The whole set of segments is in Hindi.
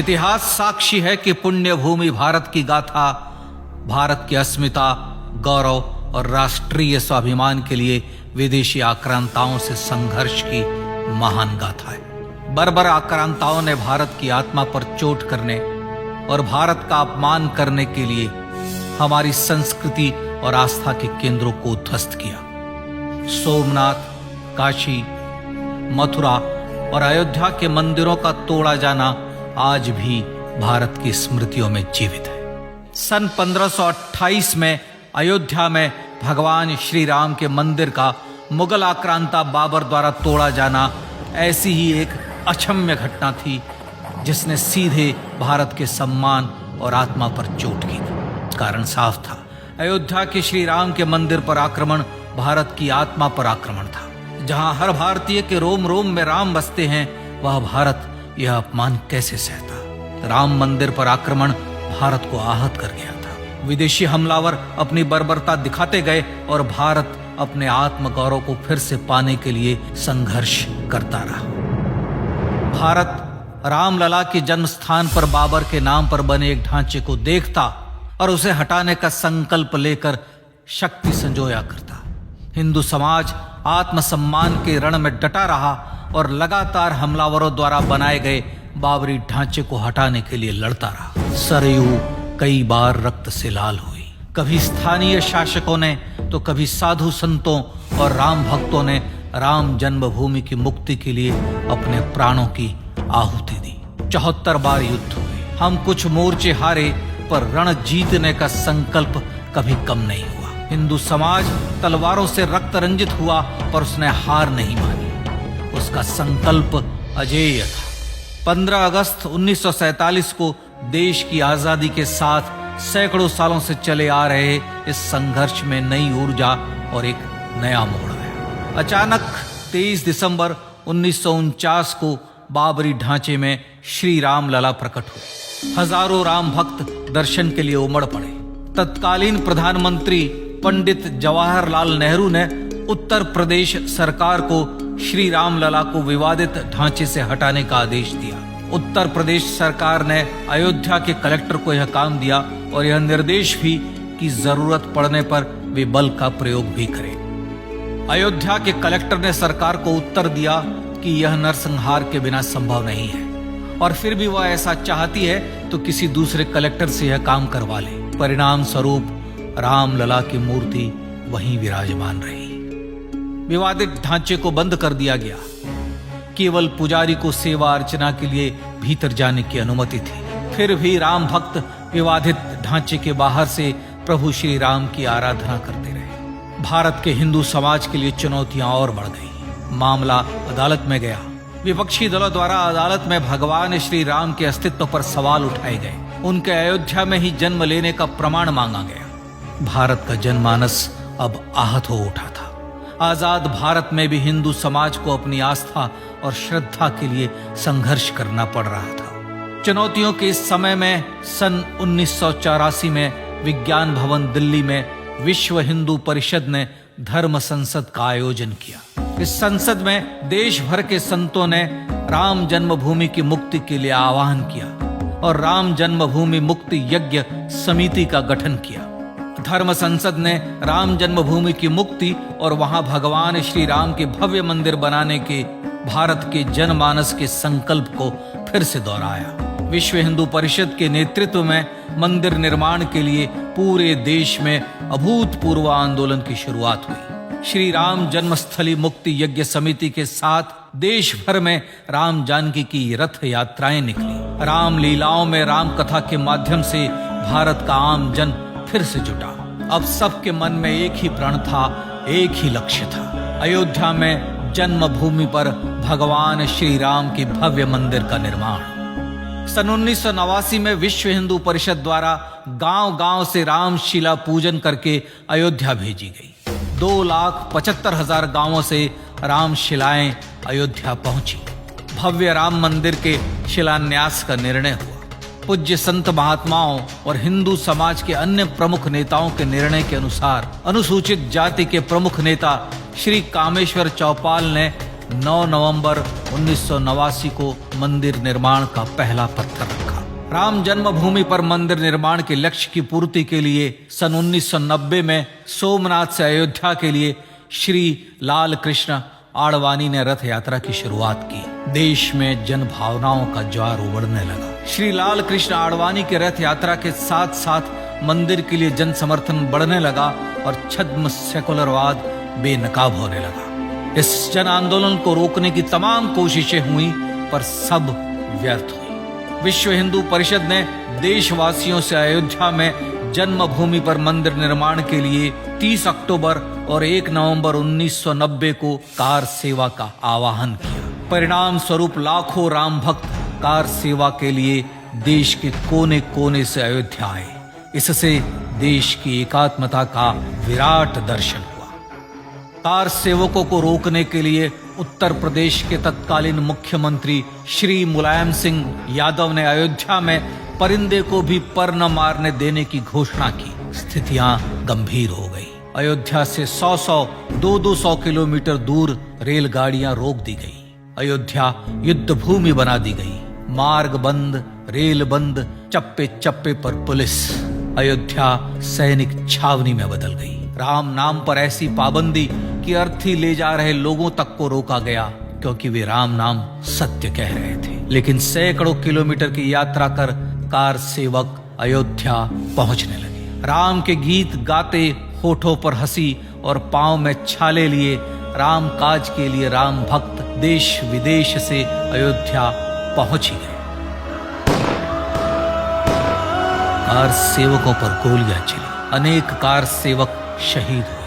इतिहास साक्षी है कि पुण्य भूमि भारत की गाथा भारत की अस्मिता, गौरव और राष्ट्रीय स्वाभिमान के लिए विदेशी आक्रांताओं से संघर्ष की महान गाथा है। बर्बर आक्रांताओं ने भारत की आत्मा पर चोट करने और भारत का अपमान करने के लिए हमारी संस्कृति और आस्था के केंद्रों को ध्वस्त किया। सोमनाथ, काशी, मथुरा और अयोध्या के मंदिरों का तोड़ा जाना आज भी भारत की स्मृतियों में जीवित है। सन 1528 में अयोध्या में भगवान श्री राम के मंदिर का मुगल आक्रांता बाबर द्वारा तोड़ा जाना ऐसी ही एक अक्षम्य घटना थी जिसने सीधे भारत के सम्मान और आत्मा पर चोट की थी। कारण साफ था, अयोध्या के श्री राम के मंदिर पर आक्रमण भारत की आत्मा पर आक्रमण था। जहां हर भारतीय के रोम रोम में राम बसते हैं, वह भारत यह अपमान कैसे सहता। राम मंदिर पर आक्रमण भारत को आहत कर गया था। विदेशी हमलावर अपनी बर्बरता दिखाते गए और भारत अपने आत्मगौरव को फिर से पाने के लिए संघर्ष करता रहा। भारत रामलला के जन्म स्थान पर बाबर के नाम पर बने एक ढांचे को देखता और उसे हटाने का संकल्प लेकर शक्ति संजोया करता। हिंदू समाज आत्मसम्मान के रण में डटा रहा और लगातार हमलावरों द्वारा बनाए गए बाबरी ढांचे को हटाने के लिए लड़ता रहा। सरयू कई बार रक्त से लाल हुई। कभी स्थानीय शासकों ने तो कभी साधु संतों और राम भक्तों ने राम जन्मभूमि की मुक्ति के लिए अपने प्राणों की आहुति दी। 74 बार युद्ध हुए। हम कुछ मोर्चे हारे, पर रण जीतने का संकल्प कभी कम नहीं हुआ। हिंदू समाज तलवारों से रक्त रंजित हुआ, पर उसने हार नहीं मानी। उसका संकल्प अजेय था। 15 अगस्त 1947 को देश की आजादी के साथ सैकड़ों सालों से चले आ रहे इस संघर्ष में नई ऊर्जा और एक नया मोड़ आया। अचानक 23 दिसंबर 1949 को बाबरी ढांचे में श्री राम लला प्रकट हुए। हजारों राम भक्त दर्शन के लिए उमड़ पड़े। तत्कालीन प्रधानमंत्री पंडित जवाहरलाल नेहरू ने उत्तर प्रदेश सरकार को श्री राम लला को विवादित ढांचे से हटाने का आदेश दिया। उत्तर प्रदेश सरकार ने अयोध्या के कलेक्टर को यह काम दिया और यह निर्देश भी कि जरूरत पड़ने पर वे बल का प्रयोग भी करें। अयोध्या के कलेक्टर ने सरकार को उत्तर दिया कि यह नरसंहार के बिना संभव नहीं है, और फिर भी वह ऐसा चाहती है तो किसी दूसरे कलेक्टर से यह काम करवा ले। परिणाम स्वरूप रामलला की मूर्ति वहीं विराजमान रही। विवादित ढांचे को बंद कर दिया गया। केवल पुजारी को सेवा अर्चना के लिए भीतर जाने की अनुमति थी। फिर भी राम भक्त विवादित ढांचे के बाहर से प्रभु श्री राम की आराधना करते रहे। भारत के हिंदू समाज के लिए चुनौतियां और बढ़ गई। मामला अदालत में गया। विपक्षी दलों द्वारा अदालत में भगवान श्री राम के अस्तित्व पर सवाल उठाए गए। उनके अयोध्या में ही जन्म लेने का प्रमाण मांगा गया। भारत का जनमानस अब आहत हो उठा था। आजाद भारत में भी हिंदू समाज को अपनी आस्था और श्रद्धा के लिए संघर्ष करना पड़ रहा था। चुनौतियों के इस समय में सन 1984 में विज्ञान भवन दिल्ली में विश्व हिंदू परिषद ने धर्म संसद का आयोजन किया। इस संसद में देश भर के संतों ने राम जन्मभूमि की मुक्ति के लिए आह्वान किया और राम जन्मभूमि मुक्ति यज्ञ समिति का गठन किया। धर्म संसद ने राम जन्मभूमि की मुक्ति और वहां भगवान श्री राम के भव्य मंदिर बनाने के भारत के जनमानस के संकल्प को फिर से दोहराया। विश्व हिंदू परिषद के नेतृत्व में मंदिर निर्माण के लिए पूरे देश में अभूतपूर्व आंदोलन की शुरुआत हुई। श्री राम जन्मस्थली मुक्ति यज्ञ समिति के साथ देश भर में राम जानकी की रथ यात्राएं निकली। राम लीलाओं में राम कथा के माध्यम से भारत का आम जन फिर से जुटा। अब सबके मन में एक ही प्रण था, एक ही लक्ष्य था। अयोध्या में जन्मभूमि पर भगवान श्री राम के भव्य मंदिर का निर्माण। सन 1989 में विश्व हिंदू परिषद द्वारा गांव-गांव से रामशिला पूजन करके अयोध्या भेजी गई। 2,75,000 गांवों से रामशिलाएं अयोध्या पहुंची। भव्य राम मंदिर के शिलान्यास का निर्णय हुआ। पूज्य संत महात्माओं और हिंदू समाज के अन्य प्रमुख नेताओं के निर्णय के अनुसार अनुसूचित जाति के प्रमुख नेता श्री कामेश्वर चौपाल ने 9 नवंबर 1989 को मंदिर निर्माण का पहला पत्थर रखा। राम जन्मभूमि पर मंदिर निर्माण के लक्ष्य की पूर्ति के लिए सन 1990 में सोमनाथ से अयोध्या के लिए श्री लाल कृष्ण आडवाणी ने रथ यात्रा की शुरुआत की। देश में जन भावनाओं का ज्वार उमड़ने लगा। श्री लाल कृष्ण आडवाणी के रथ यात्रा के साथ साथ मंदिर के लिए जन समर्थन बढ़ने लगा और छद्म सेकुलरवाद बेनकाब होने लगा। इस जन आंदोलन को रोकने की तमाम कोशिशें हुई पर सब व्यर्थ हुई। विश्व हिंदू परिषद ने देशवासियों से अयोध्या में जन्मभूमि पर मंदिर निर्माण के लिए 30 अक्टूबर और 1 नवंबर 1990 को कार सेवा का आह्वान किया। परिणाम स्वरूप लाखों राम भक्त कार सेवा के लिए देश के कोने कोने से अयोध्या आए। इससे देश की एकात्मता का विराट दर्शन हुआ। कार सेवकों को रोकने के लिए उत्तर प्रदेश के तत्कालीन मुख्यमंत्री श्री मुलायम सिंह यादव ने अयोध्या में परिंदे को भी पर न मारने देने की घोषणा की। स्थितियां गंभीर हो गई। अयोध्या से 100 200 किलोमीटर दूर रेलगाड़ियां रोक दी गई। अयोध्या युद्ध भूमि बना दी गई। मार्ग बंद, रेल बंद, चप्पे चप्पे पर पुलिस। अयोध्या सैनिक छावनी में बदल गई। राम नाम पर ऐसी पाबंदी कि अर्थी ले जा रहे लोगों तक को रोका गया क्योंकि वे राम नाम सत्य कह रहे थे। लेकिन सैकड़ों किलोमीटर की यात्रा कर कार सेवक अयोध्या पहुंचने लगे। राम के गीत गाते, होठों पर हंसी और पांव में छाले लिए राम काज के लिए राम भक्त देश विदेश से अयोध्या पहुंच ही गए। कार सेवकों पर गोलियां चली। अनेक कार सेवक शहीद हुए।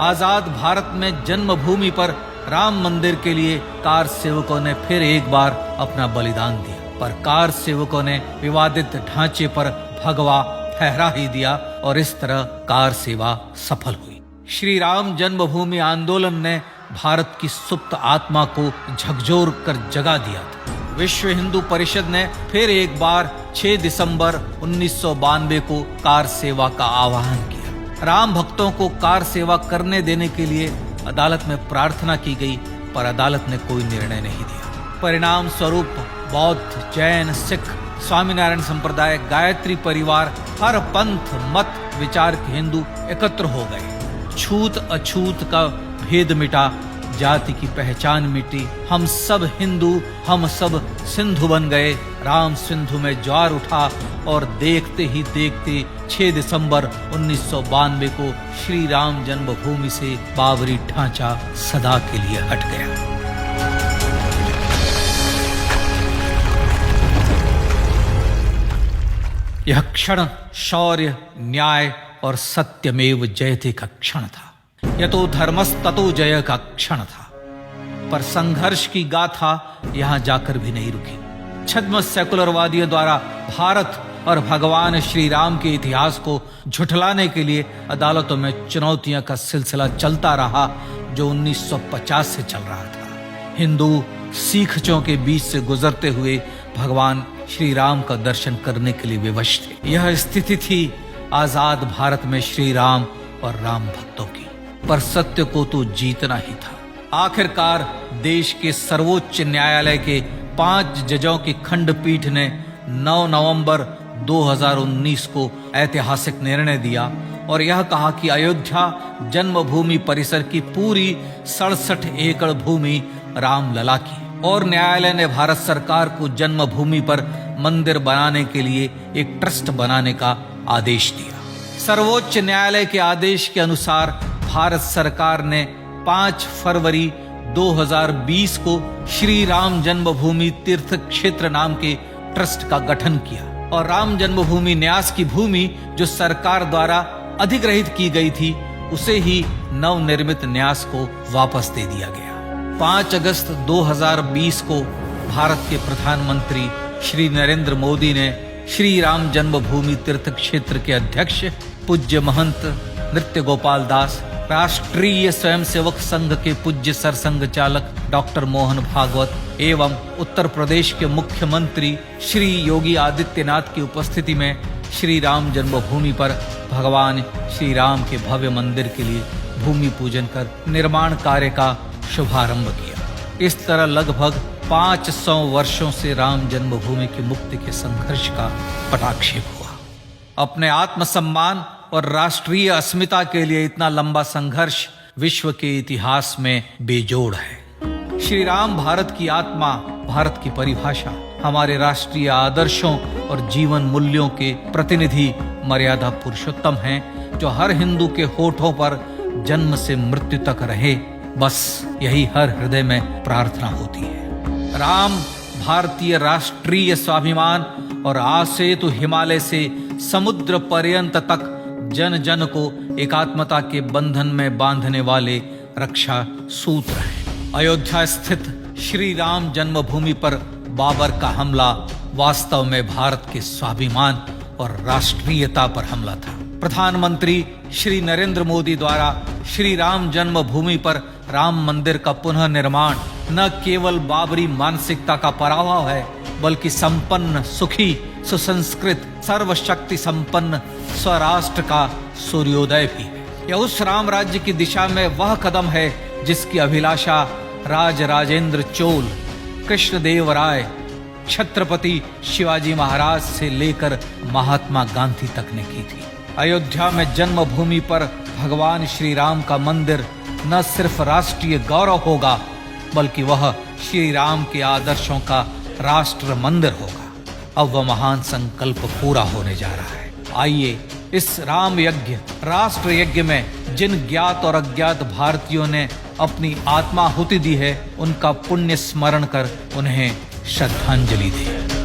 आजाद भारत में जन्मभूमि पर राम मंदिर के लिए कार सेवकों ने फिर एक बार अपना बलिदान दिया, पर कार सेवकों ने विवादित ढांचे पर भगवा फहरा ही दिया और इस तरह कार सेवा सफल हुई। श्री राम जन्मभूमि आंदोलन ने भारत की सुप्त आत्मा को झकझोर कर जगा दिया था। विश्व हिंदू परिषद ने फिर एक बार 6 दिसंबर 1992 को कार सेवा का आह्वान किया। राम भक्तों को कार सेवा करने देने के लिए अदालत में प्रार्थना की गई, पर अदालत ने कोई निर्णय नहीं दिया। परिणाम स्वरूप बौद्ध, जैन, सिख, स्वामीनारायण संप्रदाय, गायत्री परिवार, हर पंथ मत विचार के हिंदू एकत्र हो गए। छूत अछूत का भेद मिटा, जाति की पहचान मिटी। हम सब हिंदू, हम सब सिंधु बन गए। राम सिंधु में ज्वार उठा और देखते ही देखते 6 दिसंबर 1992 को श्री राम जन्मभूमि से बाबरी ढांचा सदा के लिए हट गया। यह क्षण शौर्य, न्याय और सत्यमेव जयते का क्षण था। यह तो धर्मस्ततो जय का क्षण था। पर संघर्ष की गाथा यहां जाकर भी नहीं रुकी। छद्म सेकुलरवादियों द्वारा भारत और भगवान श्री राम के इतिहास को झुठलाने के लिए अदालतों में चुनौतियों का सिलसिला चलता रहा, जो 1950 से चल रहा था। हिंदू सिखों के बीच से गुजरते हुए भगवान श्री राम का दर्शन करने के लिए विवश थे। यह स्थिति थी आजाद भारत में श्री राम और राम भक्तों की। पर सत्य को तो जीतना ही था। आखिरकार देश के सर्वोच्च न्यायालय के 5 जजों की खंडपीठ ने 9 नवंबर 2019 को ऐतिहासिक निर्णय दिया और यह कहा कि अयोध्या जन्मभूमि परिसर की पूरी 67 एकड़ भूमि रामलला की। और न्यायालय ने भारत सरकार को जन्मभूमि पर मंदिर बनाने के लिए एक ट्रस्ट बनाने का आदेश दिया। सर्वोच्च न्यायालय के आदेश के अनुसार भारत सरकार ने 5 फरवरी 2020 को श्री राम जन्मभूमि तीर्थ क्षेत्र नाम के ट्रस्ट का गठन किया और राम जन्मभूमि न्यास की भूमि जो सरकार द्वारा अधिग्रहित की गई थी, उसे ही नवनिर्मित न्यास को वापस दे दिया गया। 5 अगस्त 2020 को भारत के प्रधानमंत्री श्री नरेंद्र मोदी ने श्री राम जन्मभूमि तीर्थ क्षेत्र के अध्यक्ष पूज्य महंत नृत्य गोपाल दास, राष्ट्रीय स्वयंसेवक संघ के पूज्य सरसंघ चालक डॉक्टर मोहन भागवत एवं उत्तर प्रदेश के मुख्यमंत्री श्री योगी आदित्यनाथ की उपस्थिति में श्री राम जन्मभूमि पर भगवान श्री राम के भव्य मंदिर के लिए भूमि पूजन कर निर्माण कार्य का शुभारंभ किया। इस तरह लगभग 500 वर्षों से राम जन्मभूमि की मुक्ति के संघर्ष का पटाक्षेप हुआ। अपने आत्मसम्मान और राष्ट्रीय अस्मिता के लिए इतना लंबा संघर्ष विश्व के इतिहास में बेजोड़ है। श्री राम भारत की आत्मा, भारत की परिभाषा, हमारे राष्ट्रीय आदर्शों और जीवन मूल्यों के प्रतिनिधि मर्यादा पुरुषोत्तम हैं, जो हर हिंदू के होठों पर जन्म से मृत्यु तक रहे, बस यही हर हृदय में प्रार्थना होती है। राम भारतीय राष्ट्रीय स्वाभिमान और आसेतु हिमालय से समुद्र पर्यंत तक जन जन को एकात्मता के बंधन में बांधने वाले रक्षा सूत्र हैं। अयोध्या स्थित श्री राम जन्मभूमि पर बाबर का हमला वास्तव में भारत के स्वाभिमान और राष्ट्रीयता पर हमला था। प्रधानमंत्री श्री नरेंद्र मोदी द्वारा श्री राम जन्मभूमि पर राम मंदिर का पुनः निर्माण न केवल बाबरी मानसिकता का पराभव है, बल्कि संपन्न, सुखी, सुसंस्कृत, सर्वशक्ति संपन्न स्वराष्ट्र का सूर्योदय भी है। यह उस राम राज्य की दिशा में वह कदम है जिसकी अभिलाषा राज राजेंद्र चोल, कृष्णदेव राय, छत्रपति शिवाजी महाराज से लेकर महात्मा गांधी तक ने की थी। अयोध्या में जन्मभूमि पर भगवान श्री राम का मंदिर न सिर्फ राष्ट्रीय गौरव होगा, बल्कि वह श्री राम के आदर्शों का राष्ट्र मंदिर होगा। अब वह महान संकल्प पूरा होने जा रहा है। आइए इस राम यज्ञ, राष्ट्र यज्ञ में जिन ज्ञात और अज्ञात भारतीयों ने अपनी आत्माहुति दी है, उनका पुण्य स्मरण कर उन्हें श्रद्धांजलि दें।